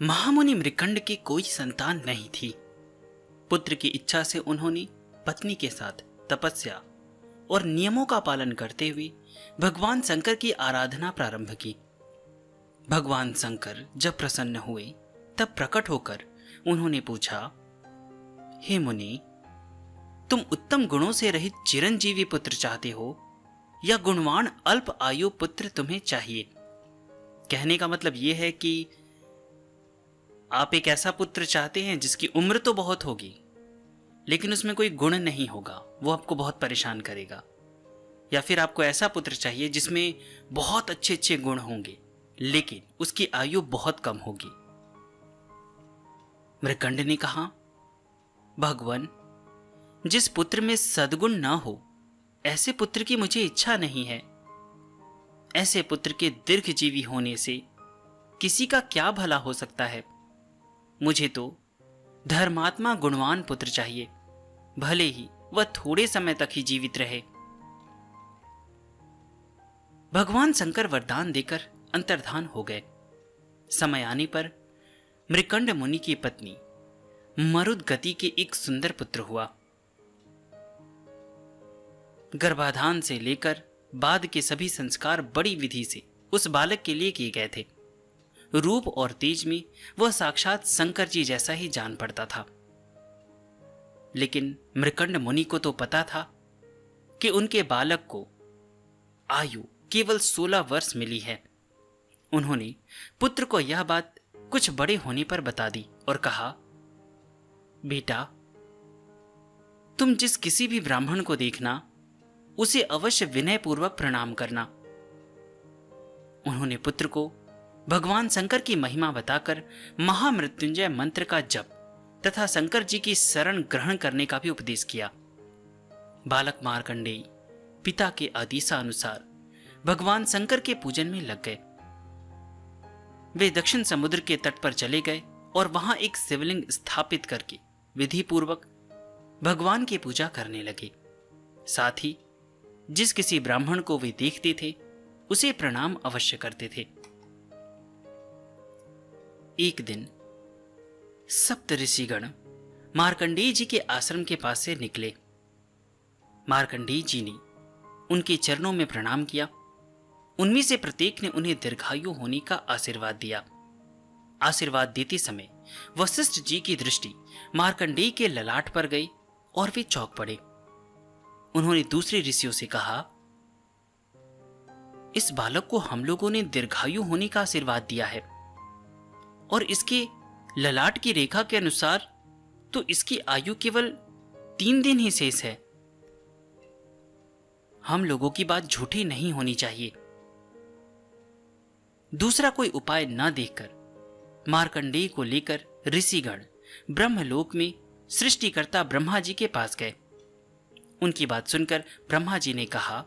महामुनि मृकंड की कोई संतान नहीं थी। पुत्र की इच्छा से उन्होंने पत्नी के साथ तपस्या और नियमों का पालन करते हुए भगवान शंकर की आराधना प्रारंभ की। भगवान शंकर जब प्रसन्न हुए तब प्रकट होकर उन्होंने पूछा, हे मुनि, तुम उत्तम गुणों से रहित चिरंजीवी पुत्र चाहते हो या गुणवान अल्प आयु पुत्र तुम्हें चाहिए? कहने का मतलब यह है कि आप एक ऐसा पुत्र चाहते हैं जिसकी उम्र तो बहुत होगी लेकिन उसमें कोई गुण नहीं होगा, वो आपको बहुत परेशान करेगा, या फिर आपको ऐसा पुत्र चाहिए जिसमें बहुत अच्छे अच्छे गुण होंगे लेकिन उसकी आयु बहुत कम होगी। मृकंड ने कहा, भगवान, जिस पुत्र में सद्गुण न हो ऐसे पुत्र की मुझे इच्छा नहीं है। ऐसे पुत्र के दीर्घजीवी होने से किसी का क्या भला हो सकता है? मुझे तो धर्मात्मा गुणवान पुत्र चाहिए, भले ही वह थोड़े समय तक ही जीवित रहे। भगवान शंकर वरदान देकर अंतर्धान हो गए। समय आने पर मृकंड मुनि की पत्नी मरुद गति के एक सुंदर पुत्र हुआ। गर्भाधान से लेकर बाद के सभी संस्कार बड़ी विधि से उस बालक के लिए किए गए थे। रूप और तेज में वह साक्षात शंकर जी जैसा ही जान पड़ता था। लेकिन मृकंड मुनि को तो पता था कि उनके बालक को आयु केवल 16 वर्ष मिली है। उन्होंने पुत्र को यह बात कुछ बड़े होने पर बता दी और कहा, बेटा, तुम जिस किसी भी ब्राह्मण को देखना उसे अवश्य विनयपूर्वक प्रणाम करना। उन्होंने पुत्र को भगवान शंकर की महिमा बताकर महामृत्युंजय मंत्र का जप तथा शंकर जी की शरण ग्रहण करने का भी उपदेश किया। बालक मार्कंडेय पिता के आदेशानुसार भगवान शंकर के पूजन में लग गए। वे दक्षिण समुद्र के तट पर चले गए और वहां एक शिवलिंग स्थापित करके विधि पूर्वक भगवान की पूजा करने लगे। साथ ही जिस किसी ब्राह्मण को वे देखते थे उसे प्रणाम अवश्य करते थे। एक दिन सप्त ऋषिगण मार्कंडेय जी के आश्रम के पास से निकले। मार्कंडेय जी ने उनके चरणों में प्रणाम किया। उनमें से प्रत्येक ने उन्हें दीर्घायु होने का आशीर्वाद दिया। आशीर्वाद देते समय वशिष्ठ जी की दृष्टि मार्कंडेय के ललाट पर गई और वे चौंक पड़े। उन्होंने दूसरे ऋषियों से कहा, इस बालक को हम लोगों ने दीर्घायु होने का आशीर्वाद दिया है और इसके ललाट की रेखा के अनुसार तो इसकी आयु केवल 3 दिन ही शेष है। हम लोगों की बात झूठी नहीं होनी चाहिए। दूसरा कोई उपाय न देखकर मार्कंडेय को लेकर ऋषिगण ब्रह्मलोक में सृष्टिकर्ता ब्रह्मा जी के पास गए। उनकी बात सुनकर ब्रह्मा जी ने कहा,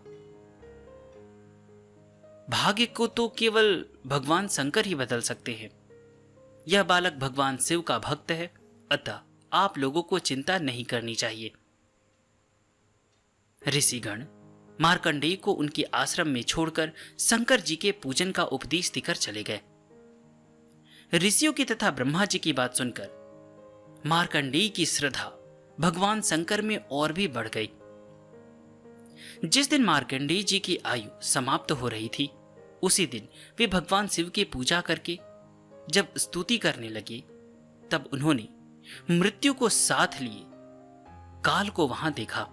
भाग्य को तो केवल भगवान शंकर ही बदल सकते हैं। यह बालक भगवान शिव का भक्त है, अतः आप लोगों को चिंता नहीं करनी चाहिए। ऋषिगण मार्कंडेय को उनके आश्रम में छोड़कर शंकर जी के पूजन का उपदेश देकर चले गए। ऋषियों की तथा ब्रह्मा जी की बात सुनकर मार्कंडेय की श्रद्धा भगवान शंकर में और भी बढ़ गई। जिस दिन मार्कंडेय जी की आयु समाप्त हो रही थी उसी दिन वे भगवान शिव की पूजा करके जब स्तुति करने लगे तब उन्होंने मृत्यु को साथ लिए काल को वहां देखा।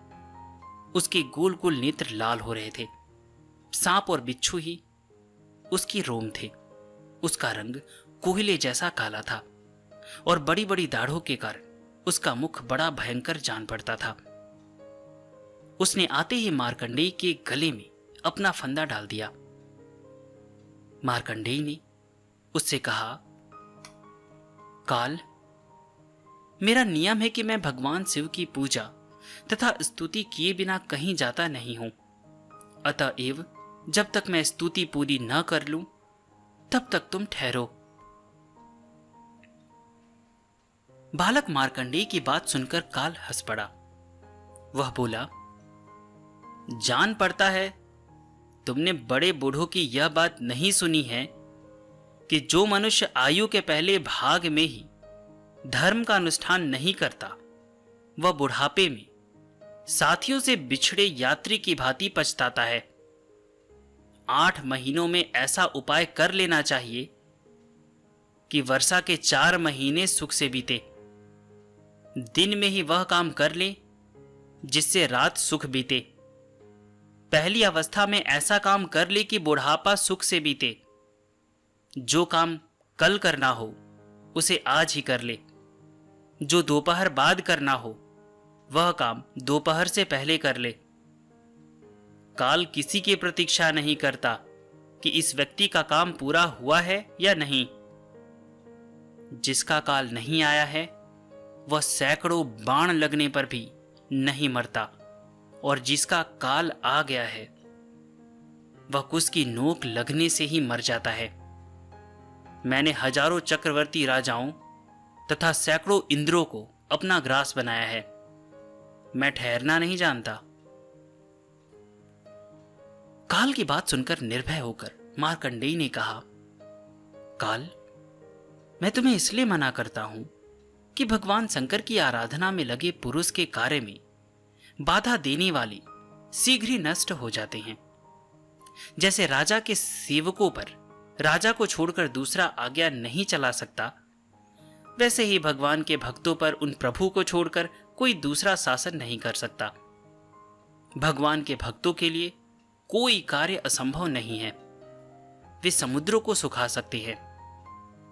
उसके गोल गोल नेत्र लाल हो रहे थे। सांप और बिच्छू ही उसकी रोम थे। उसका रंग कोयले जैसा काला था और बड़ी बड़ी दाढ़ों के कारण उसका मुख बड़ा भयंकर जान पड़ता था। उसने आते ही मार्कंडेय के गले में अपना फंदा डाल दिया। मार्कंडेय ने उससे कहा, काल, मेरा नियम है कि मैं भगवान शिव की पूजा तथा स्तुति किए बिना कहीं जाता नहीं हूं। अतएव जब तक मैं स्तुति पूरी न कर लूं तब तक तुम ठहरो। बालक मार्कंडेय की बात सुनकर काल हंस पड़ा। वह बोला, जान पड़ता है तुमने बड़े बूढ़ों की यह बात नहीं सुनी है कि जो मनुष्य आयु के पहले भाग में ही धर्म का अनुष्ठान नहीं करता, वह बुढ़ापे में साथियों से बिछड़े यात्री की भांति पछताता है। 8 महीनों में ऐसा उपाय कर लेना चाहिए कि वर्षा के 4 महीने सुख से बीते। दिन में ही वह काम कर ले जिससे रात सुख बीते। पहली अवस्था में ऐसा काम कर ले कि बुढ़ापा सुख से बीते। जो काम कल करना हो उसे आज ही कर ले। जो दोपहर बाद करना हो वह काम दोपहर से पहले कर ले। काल किसी की प्रतीक्षा नहीं करता कि इस व्यक्ति का काम पूरा हुआ है या नहीं। जिसका काल नहीं आया है वह सैकड़ों बाण लगने पर भी नहीं मरता, और जिसका काल आ गया है वह कुश की नोक लगने से ही मर जाता है। मैंने हजारों चक्रवर्ती राजाओं तथा सैकड़ों इंद्रों को अपना ग्रास बनाया है। मैं ठहरना नहीं जानता। काल की बात सुनकर निर्भय होकर मार्कंडेय ने कहा, काल, मैं तुम्हें इसलिए मना करता हूं कि भगवान शंकर की आराधना में लगे पुरुष के कार्य में बाधा देने वाले शीघ्र ही नष्ट हो जाते हैं। जैसे राजा के सेवकों पर राजा को छोड़कर दूसरा आज्ञा नहीं चला सकता, वैसे ही भगवान के भक्तों पर उन प्रभु को छोड़कर कोई दूसरा शासन नहीं कर सकता। भगवान के भक्तों के लिए कोई कार्य असंभव नहीं है। वे समुद्रों को सुखा सकते हैं,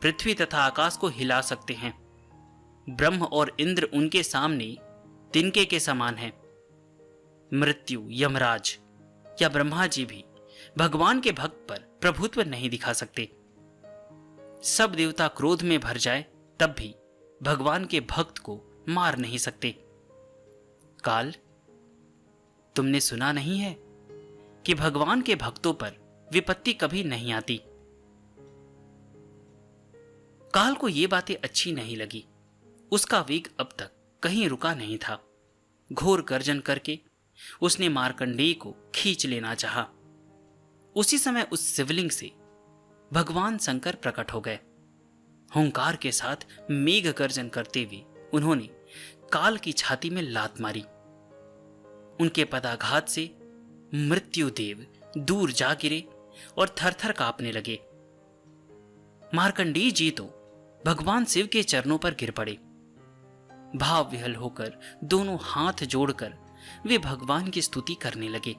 पृथ्वी तथा आकाश को हिला सकते हैं। ब्रह्म और इंद्र उनके सामने तिनके के समान हैं। मृत्यु, यमराज या ब्रह्मा जी भी भगवान के भक्त पर प्रभुत्व नहीं दिखा सकते। सब देवता क्रोध में भर जाए तब भी भगवान के भक्त को मार नहीं सकते। काल, तुमने सुना नहीं है कि भगवान के भक्तों पर विपत्ति कभी नहीं आती। काल को ये बातें अच्छी नहीं लगी। उसका वेग अब तक कहीं रुका नहीं था। घोर गर्जन करके उसने मार्कंडेय को खींच लेना चाहा। उसी समय उस शिवलिंग से भगवान शंकर प्रकट हो गए। हुंकार के साथ मेघ गर्जन करते हुए उन्होंने काल की छाती में लात मारी। उनके पदाघात से मृत्युदेव दूर जा गिरे और थरथर कांपने लगे। मार्कंडेय जी तो भगवान शिव के चरणों पर गिर पड़े। भाव विहल होकर दोनों हाथ जोड़कर वे भगवान की स्तुति करने लगे।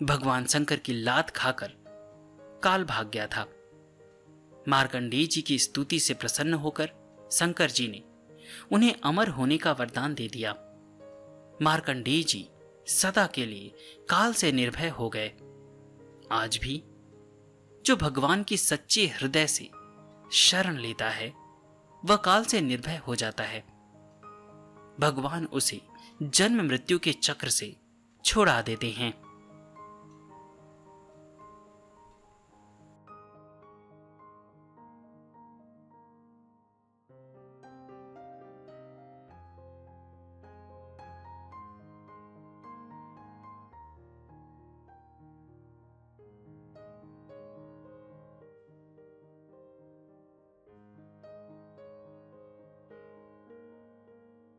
भगवान शंकर की लात खाकर काल भाग गया था। मार्कंडेय जी की स्तुति से प्रसन्न होकर शंकर जी ने उन्हें अमर होने का वरदान दे दिया। मार्कंडेय जी सदा के लिए काल से निर्भय हो गए। आज भी जो भगवान की सच्चे हृदय से शरण लेता है वह काल से निर्भय हो जाता है। भगवान उसे जन्म मृत्यु के चक्र से छुड़ा देते हैं।